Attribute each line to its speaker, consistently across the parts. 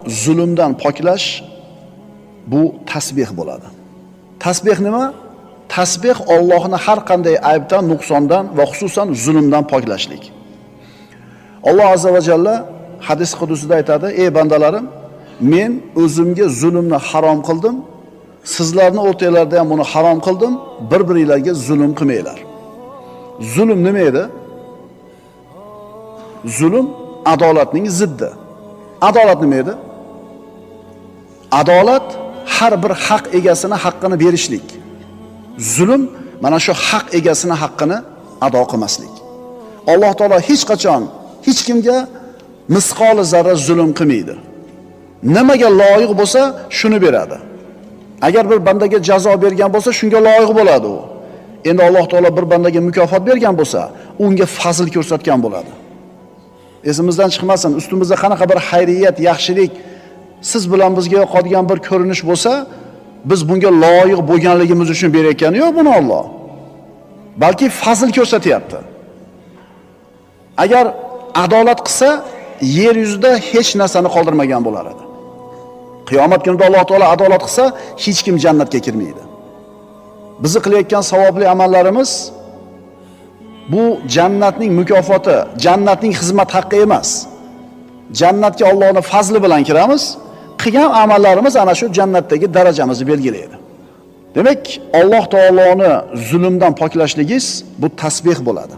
Speaker 1: zulmdan poklash bu tasbih bo'ladi. Tasbih nima? Tasbih Allohni har qanday aybdan, nuqsondan va xususan zulmdan poklashlik. Alloh azza va jalla hadis qudusida aytadi: "Ey bandalarim, men o'zimga zulmni harom qildim. Sizlarning o'rtangizda ham buni harom qildim. Bir-biringizga zulm qilmanglar." Zulm nima edi? Zulm adolatning ziddi. Adolat nima edi? Adolat har bir haq egasini haqqini berishlik. Zulm mana shu haq egasini haqqini ado qilmaslik. Alloh taolo hech qachon hech kimga misqoli zarra zulm qilmaydi. Nimaga loyiq bo'lsa, shuni beradi. Agar bir bandaga jazo bergan bo'lsa, shunga loyiq bo'ladi u. Endi Alloh taolo bir bandaga mukofot bergan bo'lsa, unga fazl ko'rsatgan bo'ladi. Esimizdan chiqmasin, ustimizda qanaqa bir xayriyat, yaxshilik siz bilan bizga yoqadigan bir ko'rinish bo'lsa, biz bunga loyiq bo'lganligimiz uchun berayotgani yo'q buni Alloh. Balki fazl ko'rsatyapti. Agar adolat qilsa, yer yuzida hech narsani qoldirmagan bo'lar edi. Qiyomat kunida Alloh taolo adolat qilsa, hech kim jannatga kirmaydi. Bizi qilayotgan savobli amallarimiz bu jannatning mukofoti, jannatning xizmat haqqi emas. Jannatga Allohning fazli bilan kiramiz. Qilgan amallarimiz ana shu jannatdagi darajamizni belgilaydi. Demak, Alloh taoloni zulmdan poklashligingiz bu tasbih bo'ladi.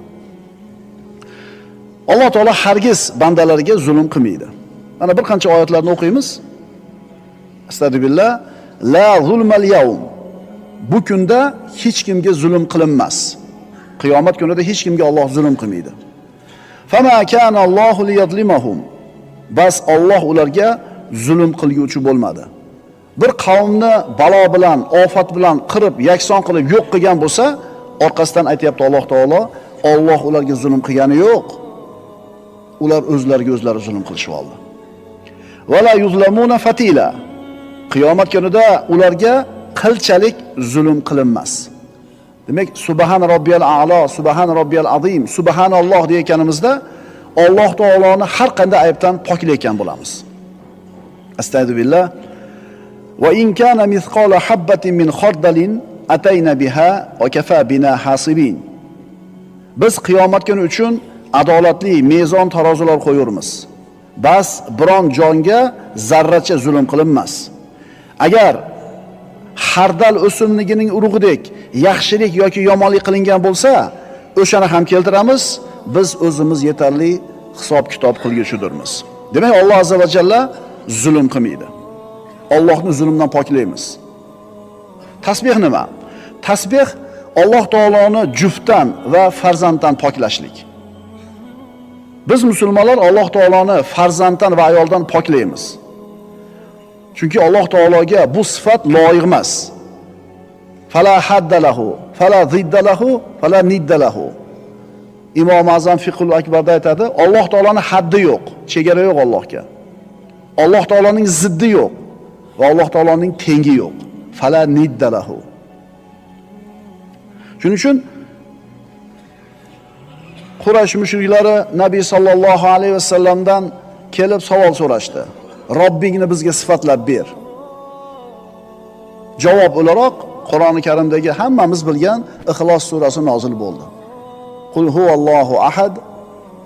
Speaker 1: Alloh taolo hargiz bandalariga zulm qilmaydi. Mana bir qancha oyatlarni o'qiymiz. Astagfirullah, la zulmal yawm. Bu kunda hech kimga zulm qilinmas. Qiyomat kunida hech kimga Alloh zulm qilmaydi. Fama kana Allohu liyadlimahum. Bas Alloh ularga zulm qilguvchi bo'lmadi. Bir qavmni balo bilan, ofat bilan qirib, yakson qilib yo'q qilgan bo'lsa, orqasidan aytayapti Alloh taolo, Alloh ularga zulm qilgani yo'q. Ular o'zlariga o'zlari zulm qilishib oldi. Wala yuzlamuna fatila. Qiyomat kunida ularga qilchalik zulm qilinmas. Demak, subhan robbiyal a'lo, subhan robbiyal azim, subhanalloh deyotganimizda Alloh taoloni har qanday aybdan poklayotgan bo'lamiz. Astagfirullah. Va in kana mithqala habatin min khardalin atayna biha va kafa bina hasibin. Biz qiyomat kuni uchun adolatli mezon tarozilar qo'yurmiz. Bas biron jonga zarracha zulm qilinmas. Agar hardal o'simligining urug'idek yaxshilik yoki yomonlik qilingan bo'lsa, o'shani ham keltiramiz. Biz o'zimiz yetarli hisob-kitob qilguchidirmiz. Demak, Alloh azza va jalla zulm qilmaydi. Allohni zulmdan poklaymiz. Tasbih nima? Tasbih Alloh taoloni juftdan va farzanddan poklashlik. Biz musulmonlar Alloh taoloni farzanddan va ayoldan poklaymiz. Chunki Alloh taologa bu sifat loyiq emas. Fala haddalahu, fala ziddalahu, fala niddalahu. Imom Azam Fiqhul Akbarda aytadi, Alloh taoloning haddi yo'q, chegara yo'q Allohga. Alloh taoloning ziddi yo'q va Alloh taoloning tengi yo'q. Fala niddalahu. Shuning uchun Quraysh mushriklari Nabiy sallallohu alayhi vasallamdan kelib savol so'rashdi. Robbingni bizga sifatlab ber. Javob o'laroq Qur'oni Karimdagi hammamiz bilgan Ixlos surasi nozil bo'ldi. Qul huvallohu ahad,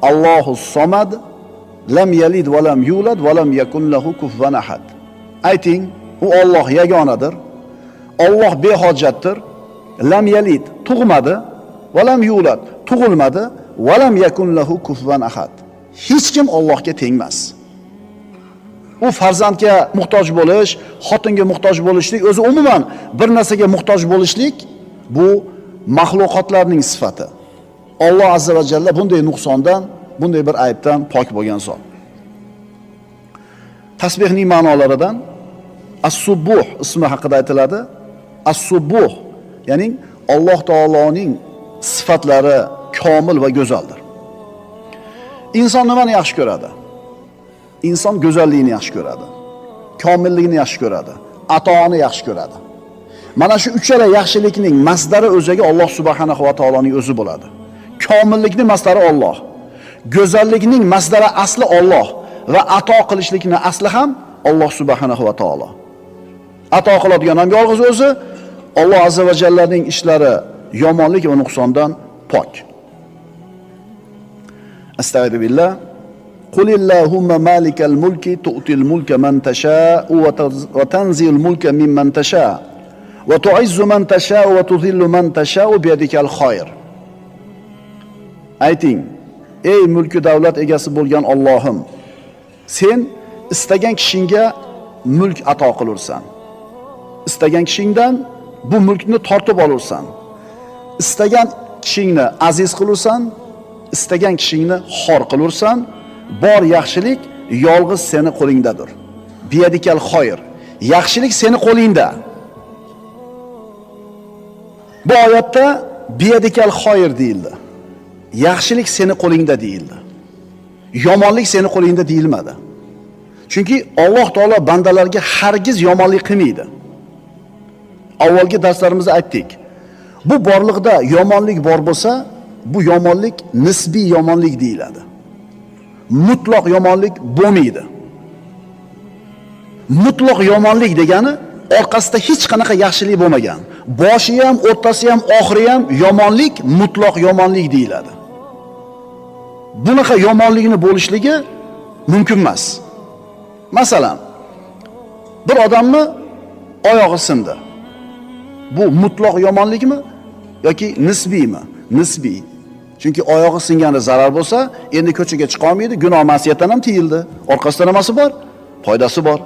Speaker 1: Allohus somad, lam yalid va lam yulad va lam yakun lahu kufuwan ahad. Ayting, u Alloh yagonadir. Alloh behojatdir. Lam yalid tug'madi va lam yulad tug'ilmadi va lam yakun lahu kufuwan ahad. Hech kim Allohga tengmas. U farzandga muhtoj bo'lish, xotinga muhtoj bo'lishlik, o'zi umuman bir narsaga muhtoj bo'lishlik bu mahluqotlarning sifati. Alloh azza va jalla bunday nuqsondan, bunday bir aybdan pok bo'lgan zot. Tasbihning ma'nolaridan as-subbuh ismi haqida aytiladi. As-subbuh, ya'ni Alloh taoloning sifatlari komil va go'zaldir. Inson nimani yaxshi ko'radi? Inson go'zalligini yaxshi ko'radi. Komilligini yaxshi ko'radi. Atoni yaxshi ko'radi. Mana shu uchala yaxshilikning masdari o'ziga Alloh subhanahu va taoloning o'zi bo'ladi. Komillikning masdari Alloh. Go'zallikning masdari asli Alloh va ato qilishlikning asli ham Alloh subhanahu va taolo. Ato qiladigan ham yolg'iz o'zi. Alloh azza va jallaning ishlari yomonlik va nuqsondan pok. Astagfirullah. Qulillahumma malikal mulki tu'til mulka man tasha'u wa tanzilul mulka mimman tasha'u va tu'izzu man tasha'u va tudhillu man tasha'u biyadikal khoyr. Ayting, ey mulki davlat egasi bo'lgan Allohim, sen istagan kishingga mulk ato qilursan. Istagan kishingdan bu mulkni tortib olursan. Istagan kishingni aziz qilursan, istagan kishingni xor qilursan. Bor yaxshilik yolg'iz seni qo'lingdadir. Biyadikal khoyr. Yaxshilik seni qo'lingda. Bu oyatda biyadikal khoyr deyildi. Yaxshilik seni qo'lingda deyildi. Yomonlik seni qo'lingda deyilmadi. Chunki Alloh taolo bandalarga hargiz yomonlik qilmaydi. Avvalgi darslarimizda aytdik. Bu borliqda yomonlik bor bo'lsa, bu yomonlik nisbiy yomonlik deyiladi. Mutlaq yomonlik bo'lmaydi. Mutlaq yomonlik degani orqasida hech qanaqa yaxshilik bo'lmagan. Boshi ham, o'rtasi ham, oxiri ham yomonlik, mutlaq yomonlik deyiladi. Bunaqa yomonlikni bo'lishligi mumkin emas. Masalan, bir odamni oyog'i sindi. Bu mutlaq yomonlikmi yoki nisbiymi? Nisbiy. Chunki oyog'i singanda zarar bo'lsa, endi ko'chaga chiqa olmaydi, gunoh ma'siyatdan ham tiyildi. Orqasida nimasi bor? Foydasi bor.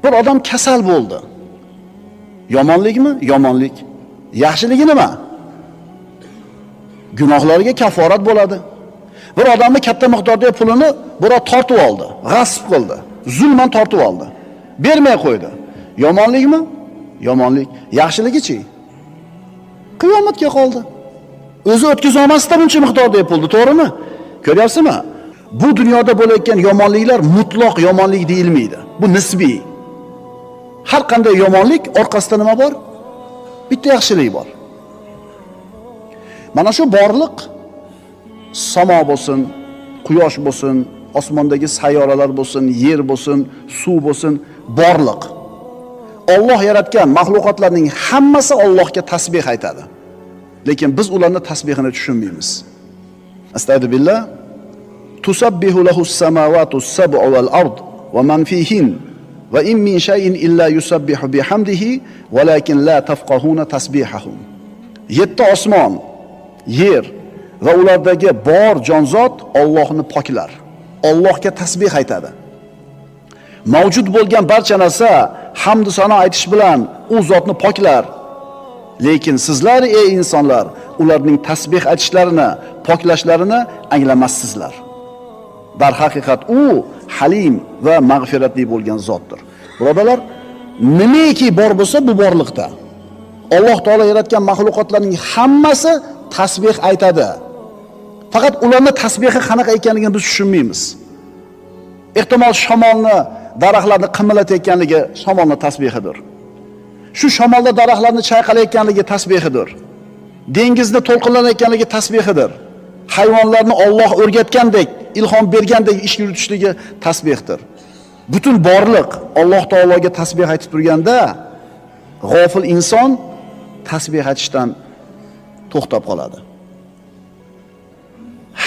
Speaker 1: Bir odam kasal bo'ldi. Yomonlikmi? Yomonlik. Yaxshiligi nima? Gunohlariga kaforat bo'ladi. Bir odamning katta miqdordagi pulini birov tortib oldi, g'asb qildi, zulman tortib oldi. Bermay qo'ydi. Yomonlikmi? Yomonlik. Yaxshiligichi? Qiyomatga qoldi. O'zi o'tkiza olmasdan buncha miqdordagi pulni, to'g'rimi? Ko'ryapsizmi? Bu dunyoda bo'layotgan yomonliklar mutlaq yomonlik deyilmaydi. Bu nisbiy. Har qanday yomonlik orqasida nima bor? Bitta yaxshilik bor. Mana shu borliq samo bo'lsin, quyosh bo'lsin, osmondagi sayyoralar bo'lsin, yer bo'lsin, suv bo'lsin, borliq. Alloh yaratgan mahluqotlarning hammasi Allohga tasbih aytadi. Lekin biz ularni tasbihini tushunmaymiz. Astagfirullah. Tusabbihu lahus samawati sab'u wal ard wa man fihin va in min shay'in illa yusabbihu bihamdihi walakin la tafqahuna tasbihahum. 7 osmon, yer va ulardagi bor jonzot Allohni poklar. Allohga tasbih aytadi. Mavjud bo'lgan barcha narsa hamd sano aytish bilan u zotni poklar. Lekin sizlar ey insonlar, ularning tasbih aytishlarini, poklashlarini anglamassizlar. Dar haqiqat u halim va mag'firatli bo'lgan zotdir. Birodalar, nimaki bor bo'lsa bu borliqda. Alloh taolo yaratgan mahluqotlarning hammasi tasbih aytadi. Faqat ularning tasbihi qanaqa ekanligini biz tushunmaymiz. Ehtimol shamolni, daraxtlarni qimirlatayotganligi shamolning tasbihidir. Shu shamolda daraxtlarni chayqalayotganligi tasbihidir. Dengizni to'lqinlanayotganligi tasbihidir. Hayvonlarni Alloh o'rgatgandek, ilhom bergandek ish yuritishligi tasbihdir. Butun borliq Alloh taologa tasbih aytib turganda, g'ofil inson tasbih aytishdan to'xtab qoladi.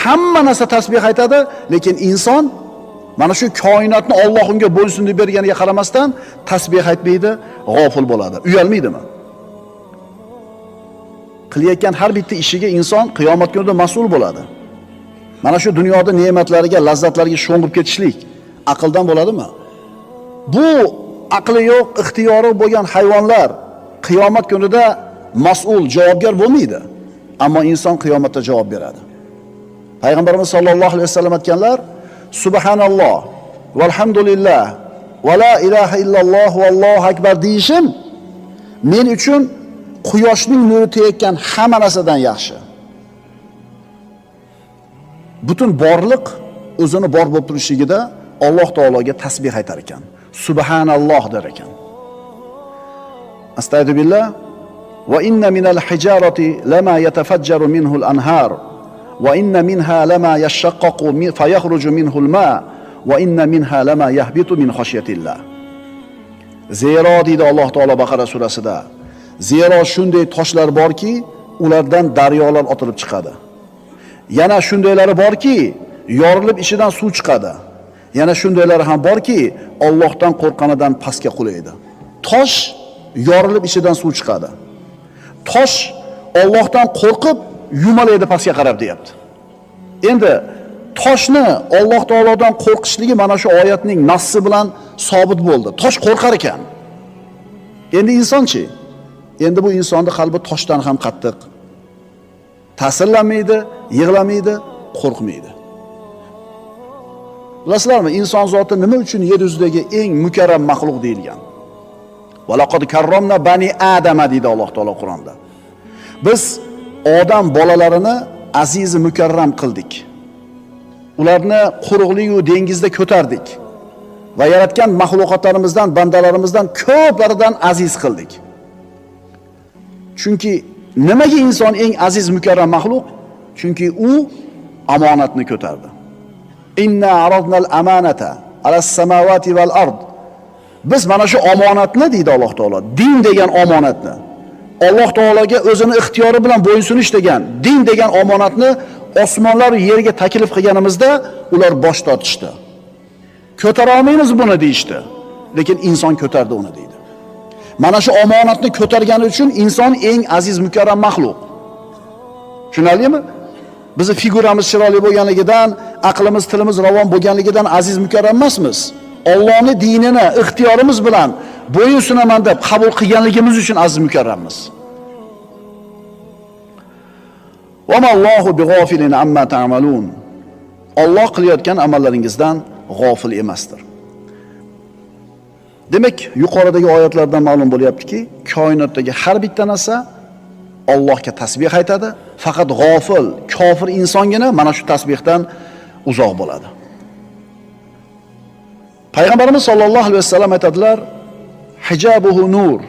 Speaker 1: Hamma narsa tasbih aytadi, lekin inson mana shu koinotni Alloh unga bo'ysun deb berganiga qaramasdan tasbih aytmaydi, g'ofil bo'ladi. Uyalmaydimi? Qilayotgan har bitta ishiga inson qiyomat kunida mas'ul bo'ladi. Mana shu dunyoda ne'matlariga, lazzatlariga sho'ng'ib ketishlik aqldan bo'ladimi? Bu aqli yo'q, ixtiyori bo'lgan hayvonlar qiyomat kunida mas'ul, javobgar bo'lmaydi. Ammo inson qiyomatda javob beradi. Payg'ambarimiz sollallohu alayhi vasallam aytganlar: Subhanalloh, valhamdulillah, va la ilaha illalloh, vallohu akbar deyishim men uchun quyoshning nuri tegayotgan hamma narsadan yaxshi. Butun borliq o'zini bor bo'lib turishligida Alloh taologa tasbih aytar ekan. Subhanalloh der ekan. Astagfirullah. Va inna minal hijarati lama yatafajjaru minhu al-anhar wa inna minha lama yashaqqaqu fayakhruju minhu al-ma va inna minha lama yahbitu min khashyatillah. Zero deydi Alloh taolo Baqara surasida. Zero shunday toshlar borki, ulardan daryolar otilib chiqadi. Yana shundaylari borki, yorilib ichidan suv chiqadi. Yana shundaylari ham borki, Allohdan qo'rqqanidan pastga qulaydi. Tosh yorilib ichidan suv chiqadi. Tosh Allohdan qo'rqib yumalaydi pastga qarab deyapti. Endi toshni Alloh taolodan qo'rqishligi mana shu oyatning nassi bilan sobit bo'ldi. Tosh qo'rqar ekan. Endi insonchi? Endi bu insonning qalbi toshdan ham qattiq. Ta'sirlanmaydi, yig'lamaydi, qo'rqmaydi. Bilasizlarmi, inson zoti nima uchun yer yuzidagi eng mukarram maxluq deyilgan? Va laqad karramna bani adama deydi Alloh taolo Qur'onda. Biz odam bolalarini aziz mukarram qildik. Ularni quruqlik va dengizda ko'tardik va yaratgan mahluqotlarimizdan, bandalarimizdan ko'plaridan aziz qildik. Chunki nimaga inson eng aziz mukarram maxluq? Chunki u omonatni ko'tardi. Inna aradnal amanata alas samawati val ard. Biz mana shu omonatni deydi Alloh taolo, din degan omonatni, Alloh taologa o'zini ixtiyori bilan bo'ysunish degan, din degan omonatni osmonlar va yerga taklif qilganimizda ular bosh tortishdi. Ko'tara olmaymiz buni deyishdi. Lekin inson ko'tardi uni deydi. Mana shu omonatni ko'targani uchun inson eng aziz mukarram maxluq. Tushunarlimi? Bizi figuramiz chiroyli bo'lganligidan, aqlimiz, tilimiz ravon bo'lganligidan aziz mukarram emasmiz. Allohning dinini ixtiyorimiz bilan bo'yinsunaman deb qabul qilganligimiz uchun aziz mukarrammiz. Va mallohu bighafilin amma ta'malun. Alloh qilayotgan amallaringizdan g'ofil emasdir. Demak, yuqoridagi oyatlardan ma'lum bo'lyaptiki, koinotdagi har bitta narsa Allohga tasbih aytadi, faqat g'ofil, kofir insongina mana shu tasbihdan uzoq bo'ladi. Payg'ambarimiz sollallohu alayhi vasallam aytadilar: "Hijabuhu nur.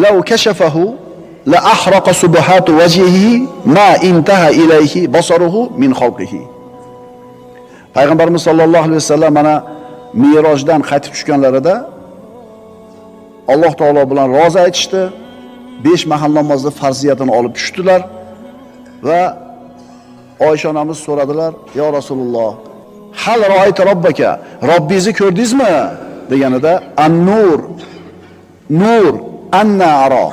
Speaker 1: Law kashafahu la ahraqa subhatu wajhihi ma intaha ilayhi basaruhu min khalqihi." Payg'ambarimiz sollallohu alayhi vasallam mana Mirojdan qaytib tushganlarida Alloh taolo bilan rozi aytishdi. 5 mahal namozni farziyatini olib tushdilar va Oysha onamiz so'radilar: "Ya Rasululloh, hal ro'ayta robbaka? Robbingizni ko'rdingizmi?" deganida an-nur, nur, anna ara.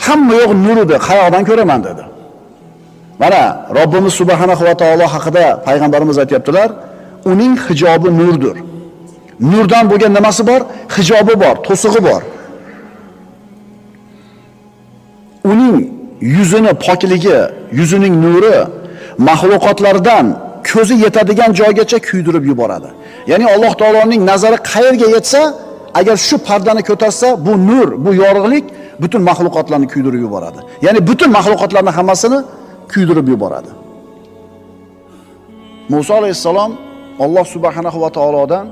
Speaker 1: Hamma yo'q nur edi, qayoqdan ko'raman dedi. Mana Robbimiz subhanahu va taolo haqida payg'ambarimiz aytibdilar, uning hijobi nurdir. Nurdan bo'lgan nimasi bor? Hijobi bor, to'sig'i bor. Uning yuzini pokligi, yuzining nuri mahluqotlardan ko'zi yetadigan joygacha kuydirib yuboradi. Ya'ni Alloh taoloning nazari qayerga yetsa, agar shu pardani ko'tarsa, bu nur, bu yorug'lik butun mahluqotlarni kuydirib yuboradi. Ya'ni butun mahluqotlarning hammasini kuydirib yuboradi. Musa alayhissalom Alloh subhanahu va taolodan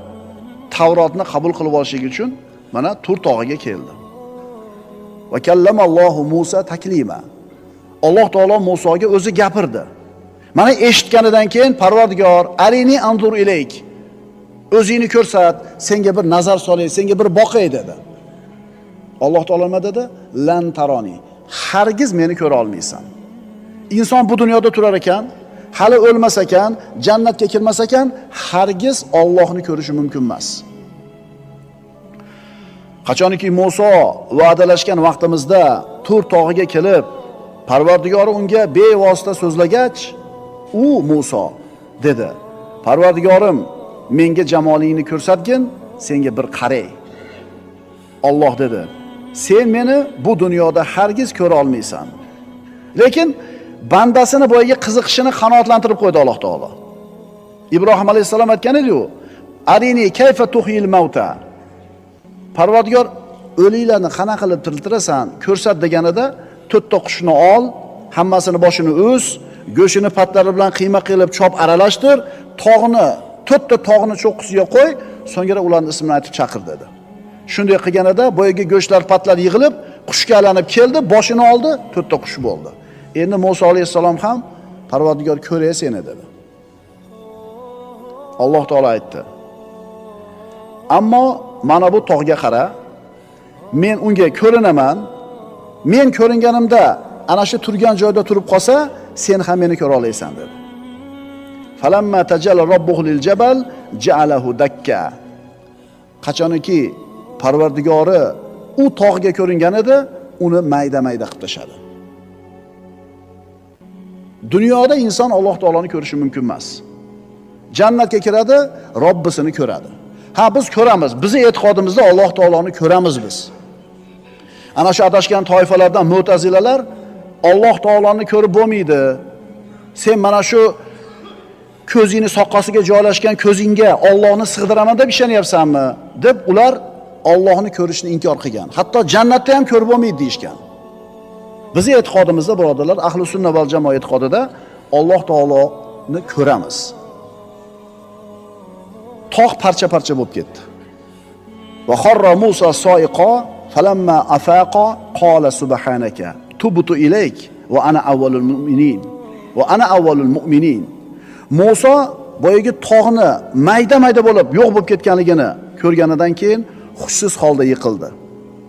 Speaker 1: Tavrotni qabul qilib olish uchun mana Tur tog'iga keldi. Va kallamallohu Musa taklima. Alloh taolo Musoga o'zi gapirdi. Mana eshitganidan keyin Parvardigor, arini anzur ilayk. O'zingni ko'rsat, senga bir nazar solay, senga bir boqay dedi. Alloh taolo nima dedi? Lan taroni. Hargiz meni ko'ra olmaysan. Inson bu dunyoda turar ekan, hali o'lmas ekan, jannatga kirmas ekan, hargiz Allohni ko'rishi mumkin emas. Qachonki Musa va'dalashgan vaqtimizda Tur tog'iga kelib, Parvardigori unga bevosita so'zlagach, u Musa dedi: "Parvardigorim, menga jamolingni ko'rsatgin, senga bir qaray." Alloh dedi: "Sen meni bu dunyoda hargiz ko'ra olmaysan." Lekin bandasini boyaga qiziqishini qanoatlantirib qo'ydi Alloh taolo. Ibrohim alayhisalom aytgan edi-ku: "Arini kayfa tuhil mauta." Parvardigor, o'liklarni qanaqa qilib tiriltirasan, ko'rsat deganida 4 ta qushni ol, hammasini boshini o'z, go'shini patlari bilan qiyma qilib chop aralashtir, tog'ni, 4 ta tog'ni cho'qqisiga qo'y, so'ngra ularning ismini aytib chaqir dedi. Shunday qilganida boyaga go'shlar, patlar yig'ilib, qushga aylanib keldi, boshini oldi, 4 ta qush bo'ldi. Endi Musa alayhissalom ham Parvardigor ko'ray seni dedi. Alloh taolo aytdi. Ammo mana bu tog'ga qara, men unga ko'rinaman. Men ko'ringanimda ana shu turgan joyda turib qolsa, sen ham meni ko'ra olaysan dedi. Falamma tajalla robbuhu lil jabal ja'alahu dakka. Qachonki Parvardigori u tog'ga ko'ringan edi, uni mayda-mayda qilib tashadi. Dunyoda inson Alloh taoloni ko'rishi mumkin emas. Jannatga kiradi, Robbisini ko'radi. Ha, biz ko'ramiz. Bizning e'tiqodimizda Alloh taoloni ko'ramiz biz. Ana shu adashgan toifalardan Mu'tazilalar Alloh taoloni ko'rib bo'lmaydi. Sen mana shu ko'zingni soqqasiga joylashgan ko'zingga Allohni sig'diraman deb ishonyapsanmi? deb ular Allohni ko'rishni inkor qilgan. Hatto jannatda ham ko'rib bo'lmaydi deyishgan. Bizning e'tiqodimizda birodarlar, ahli sunna val jamoa e'tiqodida Alloh taoloni ko'ramiz. Tog' parcha-parcha bo'lib ketdi. Va kharra Musa soiqo falamma afaqa qala subhanaka tubtu ilayk va ana avvalul mu'minin. Va ana avvalul mu'minin. Musa boyagi tog'ni mayda-mayda bo'lib yo'q bo'lib ketganligini ko'rganidan keyin hushsiz holda yiqildi.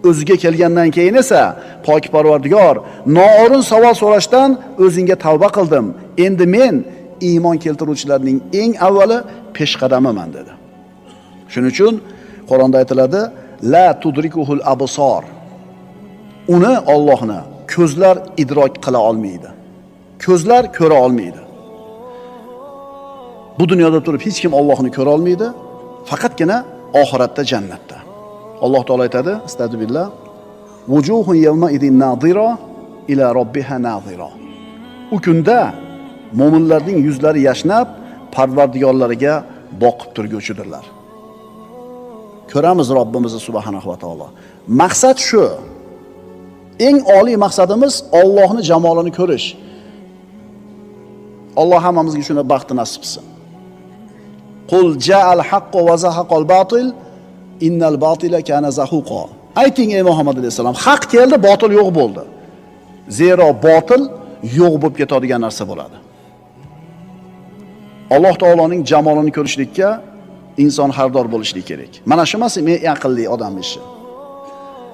Speaker 1: O'ziga kelgandan keyin esa pok Parvardigor, noo'rin savol so'rashdan o'zingga tavba qildim. Endi men iymon keltiruvchilarning eng avvali peshqadamiman dedi. Shuning uchun Qur'onda aytiladi: la tudrikuhul absor. Uni Allohni ko'zlar idrok qila olmaydi. Ko'zlar ko'ra olmaydi. Bu dunyoda turib hech kim Allohni ko'ra olmaydi, faqatgina oxiratda jannatda. Alloh taolo aytadi: Astagfirullah. Vujuhun yawma idin nadira ila robbiha nadira. U kunda mo'minlarning yuzlari yashnab, Parvardigorlariga boqib turguvchidirlar. Ko'ramiz Robbimizni subhanahu va taolo. Maqsad shu. Eng oliy maqsadimiz Allohning jamolini ko'rish. Alloh hammamizga shuni baxti nasib qilsin. Qul ja'al haqqo va zahaqal batil innal batila kana zahuqa. Ayting ey Muhammad alayhisalom, haq keldi, botil yo'q bo'ldi. Zero botil yo'q bo'lib ketadigan narsa bo'ladi. Alloh taoloning jamolini ko'rishlikka inson xardor bo'lishi kerak. Mana shu emas men aqlli odam ishi.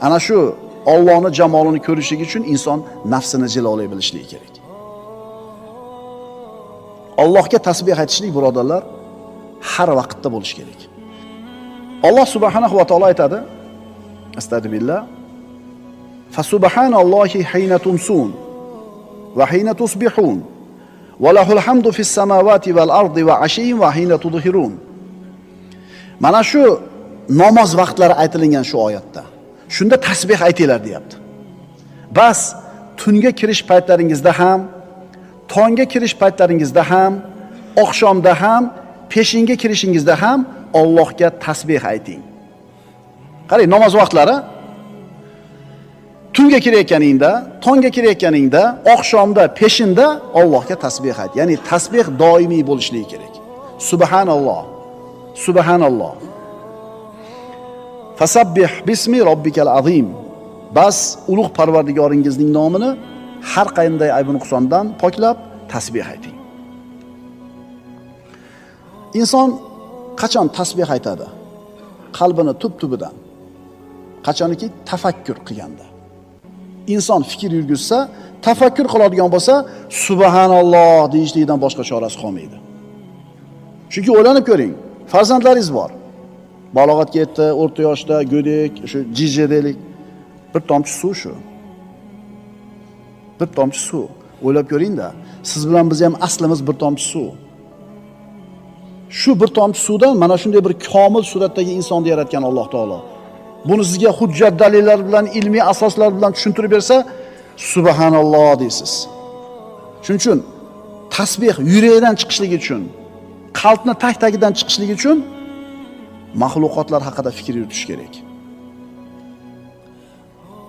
Speaker 1: Ana shu Allohning jamolini ko'rishlik uchun inson nafsini jilolay bilishligi kerak. Allohga tasbih aytishlik birodarlar har vaqtda bo'lishi kerak. Alloh subhanahu va taolo aytadi: Astagfirullah. Fa subhanallohi hayna tumsun va hayna tusbihun va lahul hamdu fis samawati val ardi va ashiyin va hayna tudhirun. Mana shu namoz vaqtlari aytilgan shu oyatda. Shunda tasbih aytinglar deyapti. Bas tunga kirish paytlaringizda ham, tongga kirish paytlaringizda ham, oqshomda ham, peshinga kirishingizda ham Allohga tasbih ayting. Qarang, namoz vaqtlari tunga kirayotganingda, tongga kirayotganingda, oqshomda, peshinda Allohga tasbih ayt. Ya'ni tasbih doimiy bo'lishligi kerak. Subhanalloh. Subhanalloh. Fasabbih bismi robbikal azim. Bas ulug' Parvardigoringizning nomini har qanday ayb nuqsondan poklab tasbih ayting. Inson qachon tasbih aytadi? Qalbini tub-tubidan. Qachonki tafakkur qilganda. Inson fikr yurgizsa, tafakkur qiladigan bo'lsa, subhanalloh deyishlikdan boshqa chorasi qolmaydi. Chunki o'ylanib ko'ring, farzandlaringiz bor. Balog'atga yetdi, o'rta yoshda, go'dak, shu jiji deylik. Bir tomchi suv shu. Bir tomchi suv. O'ylab ko'ring-da, siz bilan biz ham aslimiz bir tomchi suv. Shu bir tomchi suvdan mana shunday bir komil suratdagi insonni yaratgan Alloh taolo. Buni sizga hujjat dalillar bilan, ilmiy asoslar bilan tushuntirib bersa, subhanalloh deysiz. Shuning uchun tasbih yurakdan chiqishligi uchun, qalbni tag-tagidan chiqishligi uchun mahluqotlar haqida fikr yuritish kerak.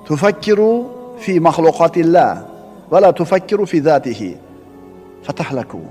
Speaker 1: Tufakkiru fi mahluqatillah va la tufakkiru fi zatihi fatahlaku.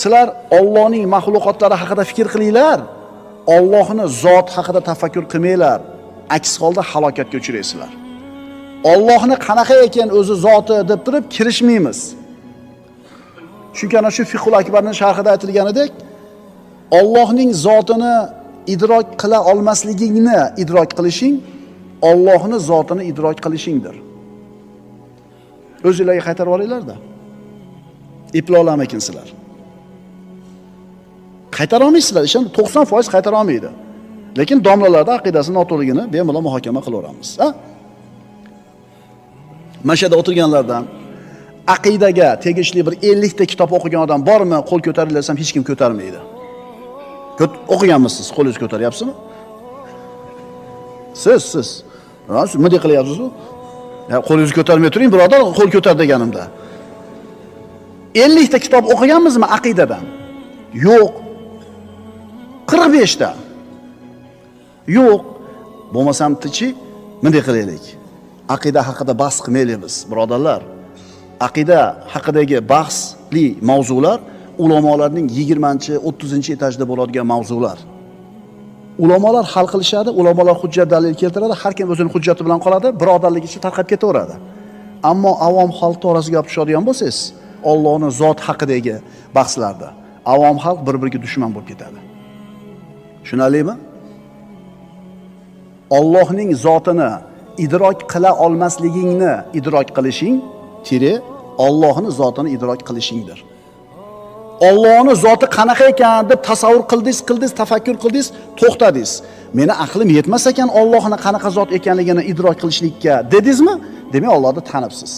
Speaker 1: Sizlar Allohning mahluqotlari haqida fikr qilinglar. Allohning zot haqida tafakkur qilmanglar. Aks holda halokatga uchraysizlar. Allohni qanaqa ekan o'zi zoti deb turib kirishmaymiz. Chunki ana shu Fiqhul Akbarning sharhida aytilganidek, Allohning zotini idrok qila olmasligingni idrok qilishing Allohning zotini idrok qilishingdir. O'zingizlarga qaytarib olinglar-da. Eplay olamikinsizlar. Qaytara olmaysizlar, ishon 90% qaytara olmaydi. Lekin domlalarda aqidasi noto'g'riligini bemalol muhokama qilaveramiz, ha? Mana shu yerda o'tirganlardan aqidaga tegishli bir 50 ta kitob o'qigan odam bormi? Qo'l ko'taringlar desam hech kim ko'tarmaydi. O'qiganmisiz? Qo'lingizni ko'taryapsizmi? Siz. Nima qilyapsiz-ku? Ya qo'lingizni ko'tarmay turing, birodar, qo'l ko'tar deganimda. 50 ta kitob o'qiganmizmi aqidadan? Yo'q. 45 ta. Yo'q. Bo'lmasam-chi, bunday qilaylik. Aqida haqida bahs qilmaylik biz, birodarlar. Aqida haqidagi bahsli mavzular ulamolarning 20-30-etajda bo'ladigan mavzular. Ulamolar hal qilishadi, ulamolar hujjat dalil keltiradi, har kim o'zining hujjati bilan qoladi, birodarlik ichi tarqab ketaveradi. Ammo avom xalq to'g'risiga gapirishadigan bo'lsangiz, Allohning zot haqidagi bahslarda avom xalq bir-biriga dushman bo'lib ketadi. Tushunarlimi? Allohning zotini idrok qila olmasligingni idrok qilishing tiri Allohning zotini idrok qilishingdir. Allohning zoti qanaqa ekan deb tasavvur qildingiz, tafakkur qildingiz, to'xtadingiz. Meni aqlim yetmas ekan Allohning qanaqa zot ekanligini idrok qilishlikka dedingizmi? Demak Allohni tanibsiz.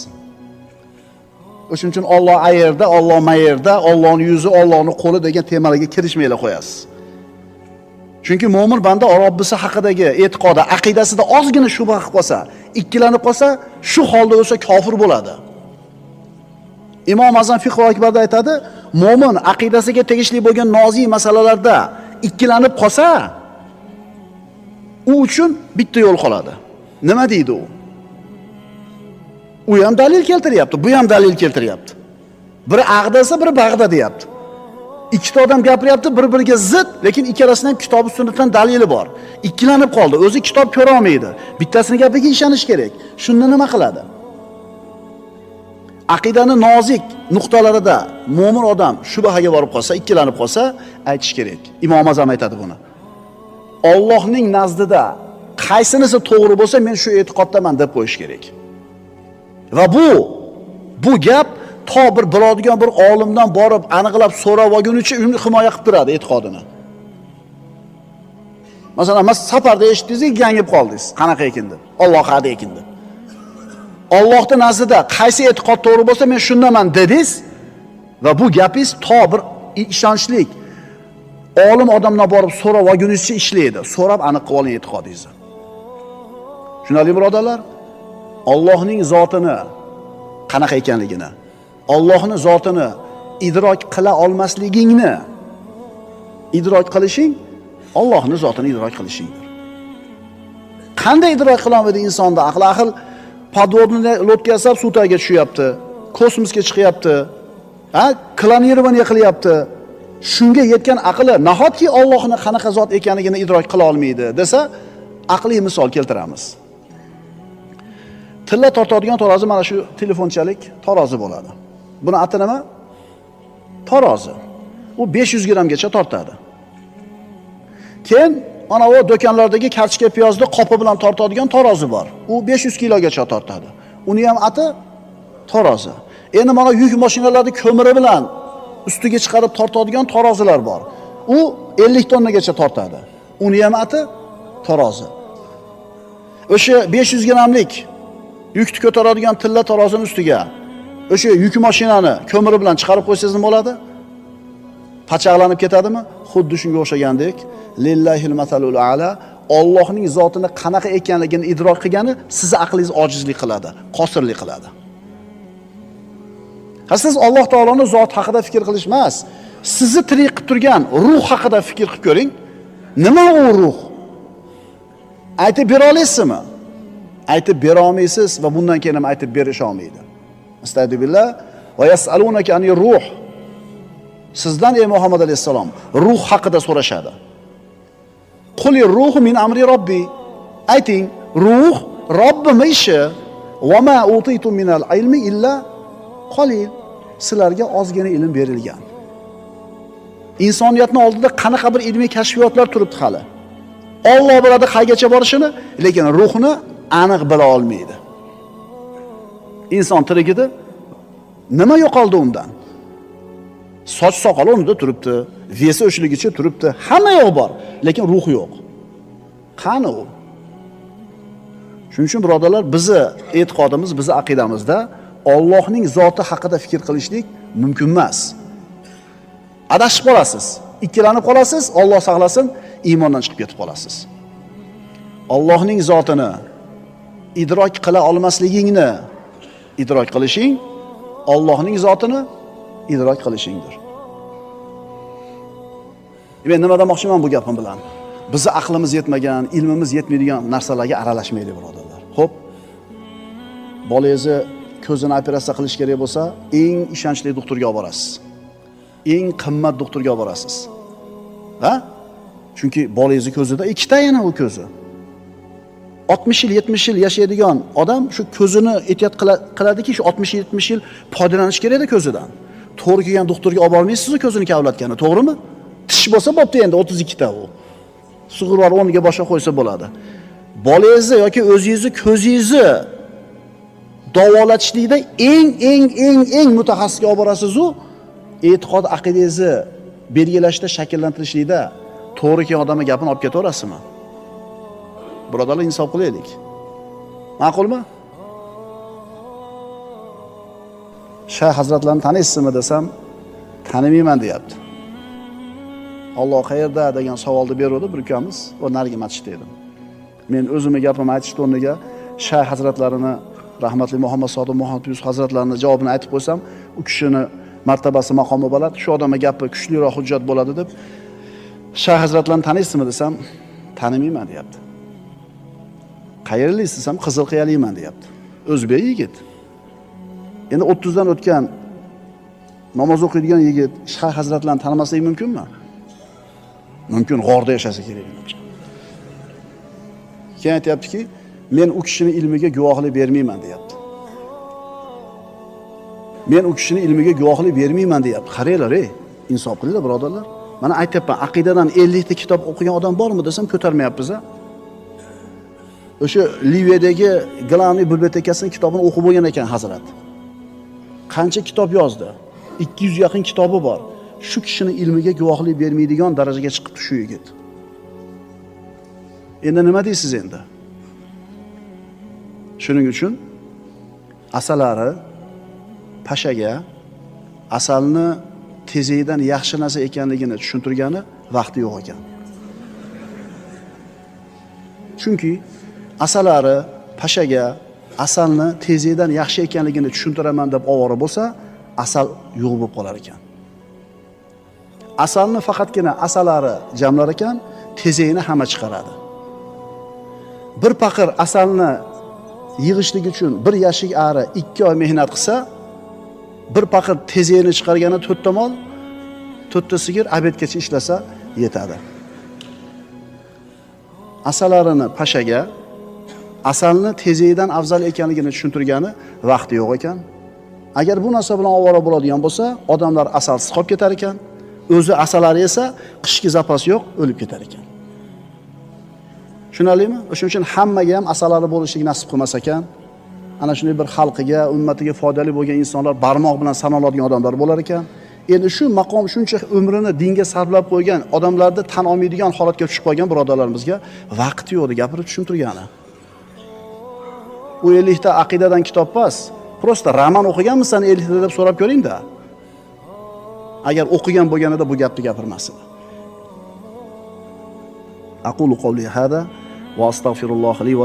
Speaker 1: O'shuning uchun Alloh ayerda, Alloh mayerda, Allohning yuzi, Allohning qo'li degan temalarga kirishmaylar qo'yasiz. Chunki mo'min banda Robbisi haqidagi e'tiqodi, aqidasida ozgina shubha qilib qolsa, ikkilanib qolsa, shu holda o'lsa kofir bo'ladi. Imom Azam Fiqhul Akbarda aytadi, mo'min aqidasiga tegishli bo'lgan nozik masalalarda ikkilanib qolsa, u uchun bitta yo'l qoladi. Nima deydi u? U ham dalil keltiryapti, bu ham dalil keltiryapti. Biri ag'dasa, biri bag'da deyapti. Ikkita odam gapiryapti, bir-biriga zid, lekin ikkalasining ham kitob sunnatdan dalili bor. Ikkilanib qoldi, o'zi kitob ko'ra olmaydi. Bittasining gapiga ishonish kerak. Shunda nima qiladi? Aqidani nozik nuqtalarida mo'min odam shubhaga borib qolsa, ikkilanib qolsa, aytish kerak. Imom Azam aytadi buni. Allohning nazdida qaysinisi to'g'ri bo'lsa, men shu e'tiqoddaman deb qo'yish kerak. Va bu gap to bir biladigan bir olimdan borib aniqlab so'rab olgunicha uni himoya qilib turadi e'tiqodini. Masalan, mas safarda eshitdingiz, gangib qoldingiz. Qanaqa ekan deb. Alloh hadi ekan deb. Allohning nazdida qaysi e'tiqod to'g'ri bo'lsa, men shundaman dedingiz va bu gapingiz to bir ishonchlik olim odamdan borib so'rab olgunizcha ishlaydi. So'rab aniq qilib oling e'tiqodingizni. Tushunarli birodarlar? Allohning zotini qanaqa ekanligini, Allohning zotini idrok qila olmasligingni idrok qilishing Allohning zotini idrok qilishingdir. Qanday idrok qila olmaydi insonda aqli? Aql podvodni lodka yasab suv tagiga tushyapti, kosmosga chiqyapti, klonирование qilyapti. Shunga yetgan aqli nahotki Allohning qanaqa zot ekanligini idrok qila olmaydi desa, aqliy misol keltiramiz. Tilla tortadigan tarozi mana shu telefonchalik tarozi bo'ladi. Buni ati nima? Tarozi. U 500 grammgacha tortadi. Keyin ana o do'konlardagi kartoshka piyozni qopi bilan tortadigan tarozi bor. U 500 kilogacha tortadi. Uni ham ati tarozi. Endi mana yuk mashinalarni ko'miri bilan ustiga chiqarib tortadigan tarozilar bor. U 50 tonnagacha tortadi. Uni ham ati tarozi. O'sha 500 grammlik yukni ko'taradigan tilla tarozining ustiga o'sha yuk mashinani ko'miri bilan chiqarib qo'ysangiz nima bo'ladi? Pachaqlanib ketadimi? Xuddi shunga o'xshagandek, lillahil masalul a'la, Allohning zotini qanaqa ekanligini idrok qilgani sizni aqlingiz ojizlik qiladi, qosirlik qiladi. Siz Alloh taoloning zoti haqida fikr qilish emas, sizni tirik qilib turgan ruh haqida fikr qilib ko'ring. Nima u ruh? Aytib bera olasizmi? Aytib bera olmaysiz va bundan keyin ham aytib berish olmaydi. Astagfirullah va yasalunaka anir ruh. Sizdan ey Muhammad alayhissalom ruh haqida so'rashadi. Qulir ruhu min amri robbi. Ayting, ruh Robbimning ishi. Va ma utitu minal ilmi illa qalil. Sizlarga ozgina ilm berilgan. Insoniyatning oldida qanaqa bir ilmiy kashfiyotlar turibdi hali. Alloh biladi qaygacha borishini, lekin ruhni aniq bila olmaydi. Inson tirigida nima yo'qoldi undan? Soch soqoli unida turibdi, vesi o'shligicha turibdi, hamma yo'q bor, lekin ruhi yo'q. Qani u? Shuning uchun birodarlar, bizi e'tiqodimiz, bizi aqidamizda Allohning zoti haqida fikr qilishlik mumkin emas. Adashib qolasiz, ikkilanib qolasiz, Alloh saqlasin, iymondan chiqib ketib qolasiz. Allohning zotini idrok qila olmasligingni idrok qilishing, Allohning zotini idrok qilishingdir. Men nima demoqchiman bu gapim bilan? Bizi aqlimiz yetmagan, ilmimiz yetmaydigan narsalarga aralashmaydi birodarlar. Xo'p. Bolangizni ko'zini operatsiya qilish kerak bo'lsa, eng ishonchli doktorga olib borasiz. Eng qimmat doktorga olib borasiz. Ha? Chunki bolangizni ko'zida ikkita yana u ko'zi. 60 yil, 70 yil yashaydigan odam shu ko'zini ehtiyot qiladiki, shu 60-70 yil foydalanish kerak-da ko'zidan. To'g'ri kelgan doktorga olib bormaysiz ko'zini kavlatgani, to'g'rimi? Tish bo'lsa bo'pti endi 32 ta u. Sug'urlar o'rniga boshqa qo'ysa bo'ladi. Bolangizni yoki o'zingizni ko'zingizni davolatishlikda eng mutaxassisga olib borasiz-ku, e'tiqod aqidangizni belgilashda, shakllantirishlikda to'g'ri kelgan odamga gapini olib ketaverasizmi? Birodarlar, insof qilaylik. Ma'qulmi? Shayx hazratlarini taniysizmi desam, tanimayman deyapti. Alloh qayerda degan savolni berdi bir ukamiz, va narigi masjidda edim. Men o'zimga gapimni aytishni o'rniga Shayx hazratlarini, rahmatli Muhammad Sodiq Muhammad Yusuf hazratlarini javobini aytib qo'ysam, u kishini martabasi, maqomi bo'ladi, shu odamga gapi kuchliroq hujjat bo'ladi deb Shayx hazratlarini taniysizmi desam, tanimayman deyapti. Qayerlisiz desam, Qizilqiyaliman deyapti. O'zbek yigit. Endi 30 dan o'tgan namoz o'qiydigan yigit Shayx hazratlarini tanimasligi mumkinmi? Mumkin, g'orda yashasa kerak. Keyin aytayaptiki, men u kishining ilmiga guvohlik bermayman deyapti. Men u kishining ilmiga guvohlik bermayman deyapti. Qaranglar, insof qilinglar birodarlar. Mana aytayapman, aqidadan 50 ta kitob o'qigan odam bormi desam, ko'tarmayapmiz-a. O'sha Liviyadagi Glavniy bibliotekasining kitobini o'qib bo'lgan ekan hazrat. Qancha kitob yozdi? 200 yaqin kitobi bor. Shu kishining ilmiga guvohlik bermaydigan darajaga chiqibdi shu yigit. Endi nima deysiz endi? Shuning uchun asalari pashaga asalni tezidan yaxshi narsa ekanligini tushuntirgani vaqti yo'q ekan. Chunki asalari pashaga asalni tezidan yaxshi ekanligini tushuntiraman deb ovora bo'lsa, asal yo'q bo'lib qolar ekan. Asalni faqatgina asalari jamlar ekan, tezeyini hamma chiqaradi. Bir paqir asalni yig'ishlik uchun bir yashik ari 2 oy mehnat qilsa, bir paqir tezeyini chiqargani 4 ta mol, 4 ta sigir abedgacha ishlasa yetadi. Asalarini pashaga asalni tezeydan afzal ekanligini tushuntirgani vaqti yo'q ekan. Agar bu narsa bilan ovora bo'ladigan bo'lsa, odamlar asalsiz qolib ketar ekan. O'zi asalari esa qishki zapas yo'q, o'lib ketar ekan. Tushunarlimi? Shuning uchun hammaga ham asalari bo'lishlik nasib qilmas ekan. Ana shunday bir xalqiga, ummatiga foydali bo'lgan insonlar barmoq bilan sanaladigan odamlar bo'lar ekan. Endi shu maqom shuncha umrini dinga sarflab qo'ygan odamlarni tan olmaydigan holatga tushib qolgan birodarlarimizga vaqt yo'q deb gapirib tushuntirgani. U 50 ta aqidadan kitob emas, prosta roman o'qiganmisan 50 ta deb so'rab ko'ring-da. Agar o'qigan bo'lganida bu gapni gapirmas edi. Aqulu qawli hada va astagfirulloh li va